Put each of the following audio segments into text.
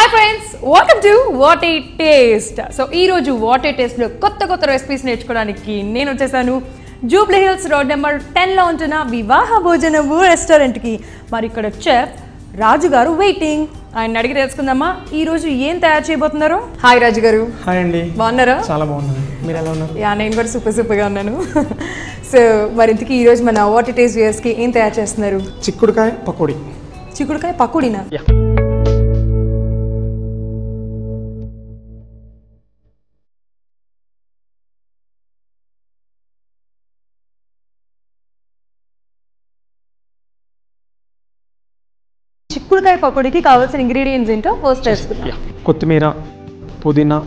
Hi friends, welcome to what a taste. So ఈ రోజు what a taste లో కొత్త రెసిపీస్ నేర్చుకోవడానికి నేను వచ్చేసాను జూబ్లీ హిల్స్ రోడ్ నెంబర్ 10 లో ఉంటున్న వివాహ భోజనము రెస్టారెంట్ కి. మరి ఇక్కడ చెఫ్ రాజు గారు వెయిటింగ్. ఆయన అడిగి తెలుసుకుందామా ఈ రోజు ఏం తయారు చేయబోతున్నారు. హాయ్ రాజు గారు. హాయ్ అండి. బాగున్నారా? చాలా బాగున్నాను. మీరు ఎలా ఉన్నారు? నేను కూడా సూపర్ గా ఉన్నాను. సో మరి ఇంతకీ ఈ రోజు మన వాట్ ఏ టేస్ట్ వ్యూయర్స్ కి ఏం తయారు చేస్తున్నారు? చిక్కుడుకాయ పకోడీ. చిక్కుడుకాయ పకోడీనా? చిక్కుడుకాయ పకోడీకి కావాల్సిన ఇంగ్రీడియంట్స్ ఏంటో ఫస్ట్ వేసుకుందాం. కొత్తిమీర, పుదీనా,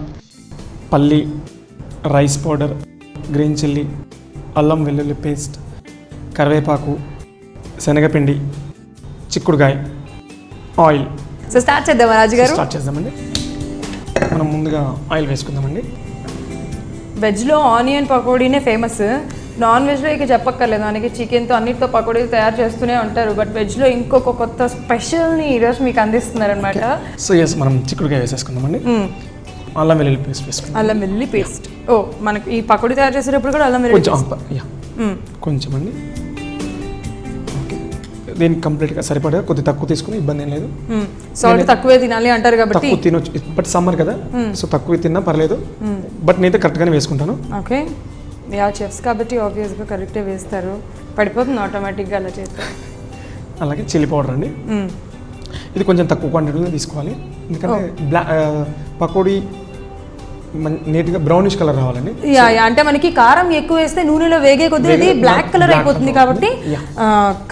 పల్లి, రైస్ పౌడర్, గ్రీన్ చిల్లీ, అల్లం వెల్లుల్లి పేస్ట్, కరివేపాకు, శనగపిండి, చిక్కుడుకాయ, ఆయిల్. సో స్టార్ట్ చేద్దామా రాజు గారు? స్టార్ట్ చేద్దామండి. మనం ముందుగా ఆయిల్ వేసుకుందామండి. వెజ్లో ఆనియన్ పకోడీనే ఫేమస్. నాన్ వెజ్లో ఇక చెప్పక్కర్లేదు, మనకి చికెన్తో అన్నిటితో పకోడీలు తయారు చేస్తూనే ఉంటారు. బట్ వెజ్లో ఇంకొక కొత్త స్పెషల్ని ఈరోజు మీకు అందిస్తున్నారనమాట. సో ఎస్, మనం చిక్కుడుకాయ వేసేసుకుందామండి. అల్లం వెల్లుల్లి పేస్ట్ వేసుకుందాం. అల్లం వెల్లుల్లి పేస్ట్. ఓ, మనకి ఈ పకోడీ తయారు చేసేటప్పుడు కూడా అల్లం వెల్లుల్లి కొంచెం అండి. ఓకే, దీనికి కంప్లీట్గా సరిపడా కొద్ది తక్కువ తీసుకుని ఇబ్బంది ఏం లేదు. సాల్ట్ తక్కువే తినాలి అంటారు కాబట్టి తక్కువ తినొచ్చు. బట్ సమ్మర్ కదా, సో తక్కువ తిన్నా పర్లేదు. బట్ నేనైతే కరెక్ట్గానే వేసుకుంటాను. ఓకే, చెఫ్స్ కాబట్టి ఆబ్వియస్గా కరెక్టే వేస్తారు. పడిపోతుంది ఆటోమేటిక్గా అలా చేస్తారు. అలాగే చిల్లీ పౌడర్ అండి. ఇది కొంచెం తక్కువ క్వాంటిటీలో తీసుకోవాలి, ఎందుకంటే పకోడీ నీట్గా బ్రౌనిష్ కలర్ రావాలండి. అంటే మనకి కారం ఎక్కువ వేస్తే నూనెలో వేగే కొద్దీ ఇది బ్లాక్ కలర్ అయిపోతుంది కాబట్టి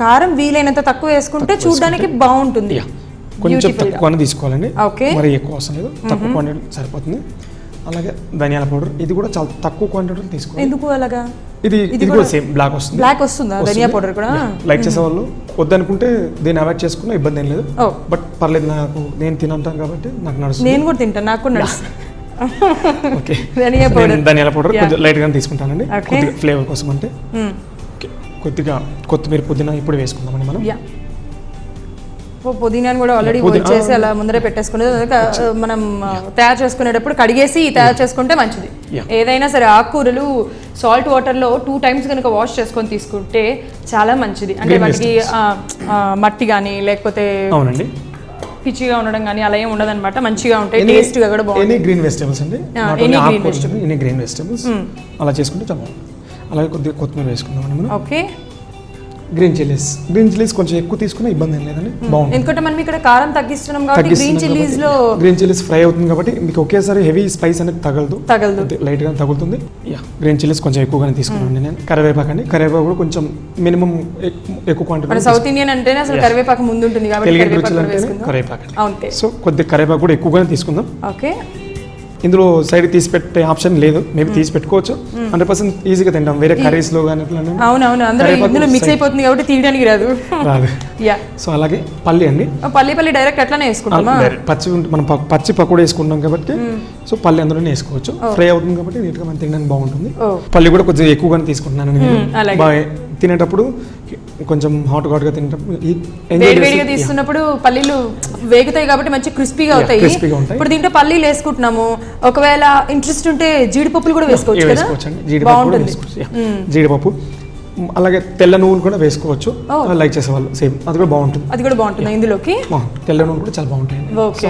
కారం వీలైనంత తక్కువ వేసుకుంటే చూడడానికి బాగుంటుంది. కొంచెం తక్కువనే తీసుకోవాలండి, మరి ఎక్కువ అవసరం లేదు. తక్కువ క్వాంటిటీ సరిపోతుంది. అలాగే ధనియాల పౌడర్, ఇది కూడా చాలా తక్కువ క్వాంటిటీ తీసుకోవాలి. ఎందుకు అలాగా? ఇది కూడా సేమ్ బ్లాక్ వస్తుంది. బ్లాక్ వస్తుందా ధనియా పౌడర్ కూడా? లైక్ చేసే వాళ్ళు వద్దనుకుంటే దీన్ని అవాయిడ్ చేసుకున్నా ఇబ్బంది ఏం లేదు. బట్ పర్లేదు, నాకు నేను తినంటాను కాబట్టి నాకు నడుస్తుంది. నేను కూడా తింటాను, నాకు కూడా నడుస్తుంది. ఓకే, ధనియాల పౌడర్ కొంచెం లైట్ గా తీసుకుంటానండి, కొద్దిగా ఫ్లేవర్ కోసం. అంటే కొద్దిగా కొత్తిమీర, పుదీనా ఇప్పుడు వేసుకుందామండి మనం. పుదీనాని కూడా ఆల్రెడీ చేసి అలా ముందరే పెట్టేసుకునేది. మనం తయారు చేసుకునేటప్పుడు కడిగేసి తయారు చేసుకుంటే మంచిది. ఏదైనా సరే ఆకుకూరలు సాల్ట్ వాటర్లో 2 times కనుక వాష్ చేసుకొని తీసుకుంటే చాలా మంచిది. అంటే మనకి మట్టి కానీ లేకపోతే పిచ్చిగా ఉండడం కానీ అలా ఏమి ఉండదు అనమాట. మంచిగా ఉంటాయి, టేస్ట్గా కూడా బాగుంటుంది. గ్రీన్ వెజిటేబుల్స్ అండి, గ్రీన్ వెజిటేబుల్స్ అలా చేసుకుంటే చాలా బాగుంటుంది. అలాగే కొద్దిగా కొత్తిమీర వేసుకుందాం మనం. ఓకే, గ్రీన్ చిల్లీస్ కొంచెం ఎక్కువ తీసుకున్నా ఇబ్బంది ఏం లేదండి, బాగుంటుంది. ఎందుకంటే మనం ఇక్కడ కారం తగ్గిస్తున్నాం కాబట్టి గ్రీన్ చిల్లీస్ ఫ్రై అవుతుంది కాబట్టి మీకు ఒకేసారి హెవీ స్పైస్ అనేది తగలదు, లైట్ గా తగులుతుంది. గ్రీన్ చిల్లీస్ కొంచెం ఎక్కువగానే తీసుకున్నాను నేను. కరివేపాకు అండి, కరివేపాకు కూడా కొంచెం మినిమం ఎక్కువ క్వాంటిటీ. సౌత్ ఇండియన్ అంటేనే అసలు కరివేపాకు ముందు ఉంటుంది కాబట్టి కరివేపాకు. సో కొద్దిగా కరివేపాకు కూడా ఎక్కువగానే తీసుకుందాం. ఓకే, ఇందులో సైడ్ తీసి పెట్టే ఆప్షన్ లేదు, మేబీ తీసి పెట్టుకోవచ్చు. 100% ఈజీగా తింటాం వేరే కర్రీస్ లో కానీ. అవునవును, అందులో ఇందులో మిక్స్ అయిపోతుంది కాబట్టి తీయడానికి రాదు. సో అలాగే పల్లి అండి, పల్లి డైరెక్ట్ అట్లానే వేసుకుంటాం. మనం పచ్చి పకోడీ వేసుకుంటాం కాబట్టి సో పల్లి అందులోనే వేసుకోవచ్చు. ఫ్రై అవుతుంది కాబట్టి నీట్ గా మనం తినడానికి బాగుంటుంది. పల్లి కూడా కొంచెం ఎక్కువగానే తీసుకుంటున్నాను. తినేటప్పుడు కొంచెం హాట్ గా తినేటప్పుడు వేడిగా తీసుకున్నప్పుడు పల్లీలు వేగుతాయి కాబట్టి మంచి క్రిస్పీగా అవుతాయి. ఇప్పుడు దీంట్లో పల్లీలు వేసుకుంటున్నాము, ఒకవేళ ఇంట్రెస్ట్ ఉంటే జీడిపప్పులు కూడా వేసుకోవచ్చు కదా. జీడిపప్పు అలాగే తెల్ల నువ్వులు కూడా వేసుకోవచ్చు, లైక్ చేసేవాళ్ళు సేమ్ అది కూడా బాగుంటుంది. ఇందులోకి తెల్ల నువ్వులు కూడా చాలా బాగుంటాయి,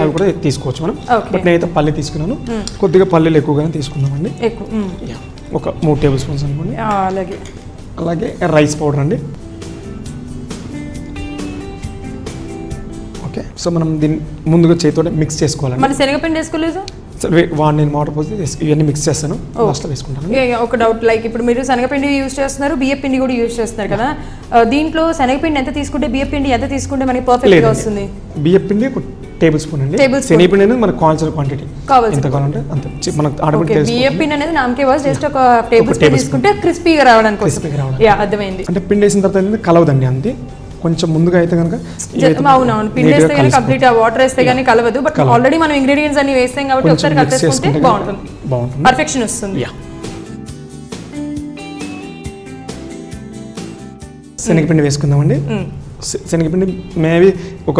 అవి కూడా తీసుకోవచ్చు మనం. బట్ నేనైతే పల్లి తీసుకున్నాను, కొద్దిగా పల్లీలు ఎక్కువగానే తీసుకుందామండి. ఒక 3 tablespoons అనుకోండి. అలాగే రైస్ పౌడర్ అండి. ఓకే, సో మనం దీన్ని ముందుగా చేతితో మిక్స్ చేసుకోవాలండి. మన శనగపిండి వేసుకోలేదు, నేను వాటర్ పోసి ఇవన్నీ మిక్స్ చేస్తాను, లాస్ట్లో వేసుకుంటాను. ఒక డౌట్, లైక్ ఇప్పుడు మీరు శనగపిండి యూజ్ చేస్తున్నారు, బియ్య పిండి కూడా యూజ్ చేస్తున్నారు కదా. దీంట్లో శనగపిండి ఎంత తీసుకుంటే బియ్య పిండి ఎంత తీసుకుంటే మనకి పర్ఫెక్ట్ గా వస్తుంది? బియ్య పిండి 1 tablespoon అండి, శనగపిండి అనేది మనకు కావాల్సిన క్వాంటిటీ ఎంత కావాలంటే అంత. మనకు ఆటోమేటిక్ బియ్య పిండి అనేది నామకే వాస్ జస్ట్ ఒక టేబుల్ తీసుకుంటే క్రిస్పీగా రావడానికి అర్థమైంది. అంటే పిండి వేసిన తర్వాత కలవదండి అంతే. కొంచెం ముందుగా అయితే కనుక అవునవును, పిండి వేస్తే కానీ కంప్లీట్ వాటర్ వేస్తే కానీ కలవదు. బట్ ఆల్రెడీ మనం ఇంగ్రీడియంట్స్ అన్ని వేస్తాం కాబట్టి ఒకసారి కలిపేసుకుంటే బాగుంటుంది, పర్ఫెక్షన్ వస్తుంది. శనగపిండి వేసుకుందామండి. శనగపిండి మేబీ ఒక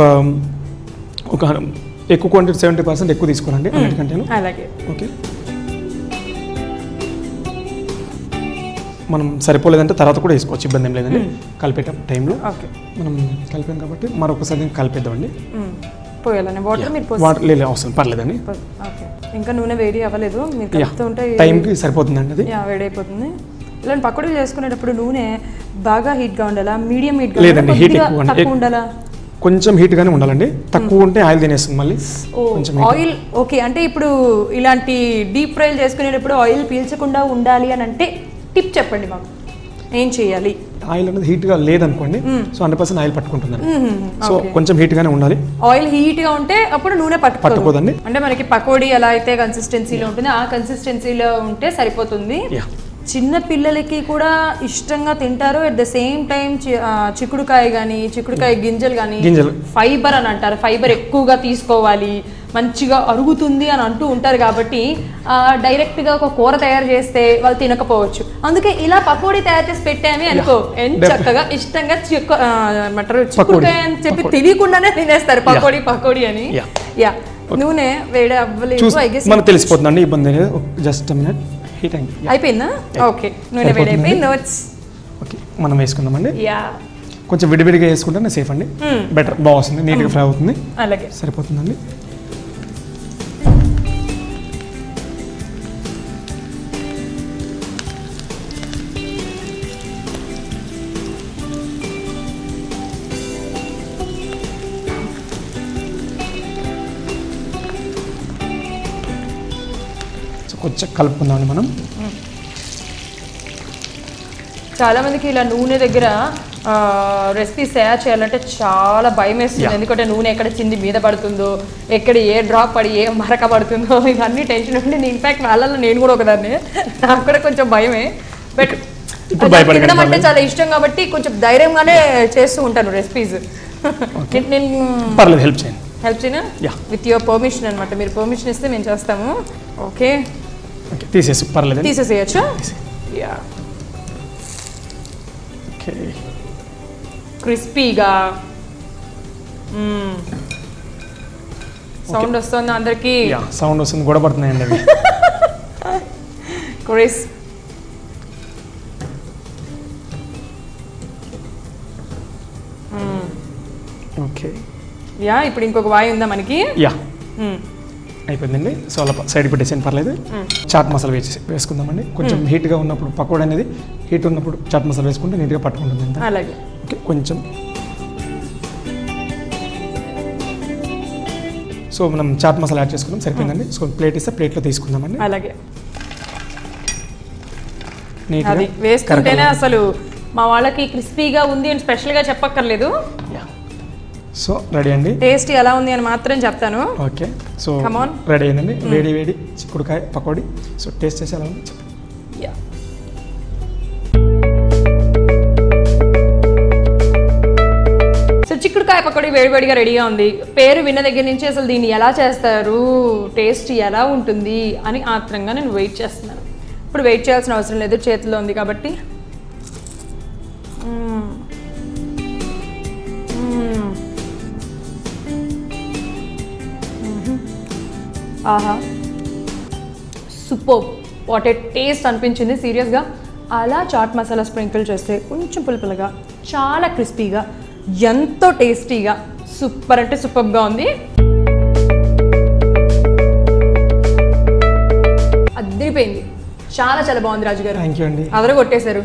ఎక్కువ క్వాంటిటీ 70% ఎక్కువ తీసుకోవాలండి అన్నిటికంటేను. అలాగే ఓకే, మనం సరిపోలేదంటే తర్వాత కూడా వేసుకోవచ్చు, ఇబ్బంది ఏం లేదండి. కలిపేట టైంలో మనం కలిపాం కాబట్టి మరొకసారి కలిపేద్దామండి. పోయాలని వాటర్ మీరు వాటర్ లేదు అవసరం పర్లేదండి. ఇంకా నూనె వేడి అవ్వలేదు, మీరు కలుపుతుంటే టైంకి సరిపోతుందండి అది. వేడి అయిపోతుంది. ఇలాంటి పకోడీలు చేసుకునేటప్పుడు నూనె బాగా హీట్గా ఉండాలా, మీడియం హీట్గా లేదండి, హీట్ ఎక్కువ ఉండాలా? కొంచెం హీట్గానే ఉండాలండి, తక్కువ ఉంటే ఆయిల్ తినేస్తుంది మళ్ళీ. Oil okay. అంటే ఇప్పుడు ఇలాంటి డీప్ ఫ్రైలు చేసుకునేటప్పుడు ఆయిల్ పీల్చకుండా ఉండాలి అని అంటే టిప్ చెప్పండి మాకు, ఏం చేయాలి? ఆయిల్ అనేది హీట్గా లేదనుకోండి, సో 100% ఆయిల్ పట్టుకుంటుందండి. సో కొంచెం హీట్గానే ఉండాలి. ఆయిల్ హీట్గా ఉంటే అప్పుడు నూనె పట్టుకోదండి. అంటే మనకి పకోడీ ఎలా అయితే కన్సిస్టెన్సీలో ఉంటుంది ఆ కన్సిస్టెన్సీలో ఉంటే సరిపోతుంది. చిన్న పిల్లలకి కూడా ఇష్టంగా తింటారు. అట్ ద సేమ్ టైం చిక్కుడుకాయ కానీ చిక్కుడుకాయ గింజలు కానీ ఫైబర్ అని అంటారు, ఫైబర్ ఎక్కువగా తీసుకోవాలి, మంచిగా అరుగుతుంది అని అంటూ ఉంటారు. కాబట్టి డైరెక్ట్గా ఒక కూర తయారు చేస్తే వాళ్ళు తినకపోవచ్చు. అందుకే ఇలా పకోడీ తయారు చేసి పెట్టామే అనుకో, ఎంత చక్కగా ఇష్టంగా చిక్కుడుకాయ అని చెప్పి తెలియకుండానే తినేస్తారు పకోడీ అని. యా, నూనె వేడి అవ్వలేదు మనకు తెలిసిపోతుందండి, ఇబ్బంది లేదు. జస్ట్ మినిట్ హీట్ అయిపోయిందా? ఓకే, నూనె వేడి అయిపోయింది. ఓకే, మనం వేసుకుందామండి. కొంచెం విడివిడిగా వేసుకుంటే సేఫ్ అండి, బెటర్, బాగా వస్తుంది, నీట్గా ఫ్రై అవుతుంది. అలాగే సరిపోతుందండి. కొంచెం కలుపుకుందామండి మనం. చాలా మందికి ఇలా నూనె దగ్గర రెసిపీస్ తయారు చేయాలంటే చాలా భయం వేస్తుంది. ఎందుకంటే నూనె ఎక్కడ చింది మీద పడుతుందో, ఎక్కడ ఏ డ్రాప్ పడి ఏ మరక పడుతుందో, ఇవన్నీ టెన్షన్ ఉండి ఇన్ఫాక్ట్ వాళ్ళలో నేను కూడా ఒకదాన్ని, నాకు కూడా కొంచెం భయమే. బట్ తినడం అంటే చాలా ఇష్టం కాబట్టి కొంచెం ధైర్యంగానే చేస్తూ ఉంటాను రెసిపీస్. నేను హెల్ప్ చేయనా? విత్ యువర్ పర్మిషన్ అనమాట. మీరు పర్మిషన్ ఇస్తే మేము చేస్తాము. ఓకే, తీసేసేయచ్చు. క్రిస్పీగా సౌండ్ వస్తుంది అందరికి, సౌండ్ వస్తుంది, గొడవ పడుతున్నాయండి అవి. Crisp okay. యా, ఇప్పుడు ఇంకొక వాయి ఉందా మనకి? యా, అయిపోయిందండి. సో అలా సైడ్ పెట్టేసాను, పర్లేదు. చాట్ మసాలా వేసుకుందామండి. కొంచెం హీట్గా ఉన్నప్పుడు పకోడీ అనేది హీట్ ఉన్నప్పుడు చాట్ మసాలా వేసుకుంటే నీట్గా పట్టుకుంటుంది అంతా. అలాగే. ఓకే, కొంచెం. సో మనం చాట్ మసాలా యాడ్ చేసుకున్నాం, సరిపోయిందండి. సో ప్లేట్ ఇస్తే ప్లేట్లో తీసుకుందామండి. అలాగే నీట్గా వేసుకుంటేనే అసలు మా వాళ్ళకి క్రిస్పీగా ఉంది అని స్పెషల్గా చెప్పక్కర్లేదు. సో రెడీ అండి. టేస్ట్ ఎలా ఉంది అని మాత్రం చెప్తాను. ఓకే, సో రెడీ అయిందండి. వేడి వేడి చిక్కుడుకాయ పకోడీ. సో టేస్ట్ చేసి ఎలా ఉంది చెప్పండి. సో చిక్కుడుకాయ పకోడీ వేడివేడిగా రెడీగా ఉంది. పేరు విన్న దగ్గర నుంచి అసలు దీన్ని ఎలా చేస్తారు, టేస్ట్ ఎలా ఉంటుంది అని ఆత్రంగా నేను వెయిట్ చేస్తున్నాను. ఇప్పుడు వెయిట్ చేయాల్సిన అవసరం లేదు, చేతిలో ఉంది కాబట్టి. ఆహా, సూపర్, వాట్ ఏ టేస్ట్ అనిపించింది సీరియస్గా. అలా చాట్ మసాలా స్ప్రింకిల్ చేస్తే కొంచెం పులుపులుగా, చాలా క్రిస్పీగా, ఎంతో టేస్టీగా, సూపర్ అంటే సూపర్గా ఉంది. అదిరిపోయింది, చాలా చాలా బాగుంది రాజు గారు. థ్యాంక్ యూ అండి. అదర కొట్టేశారు.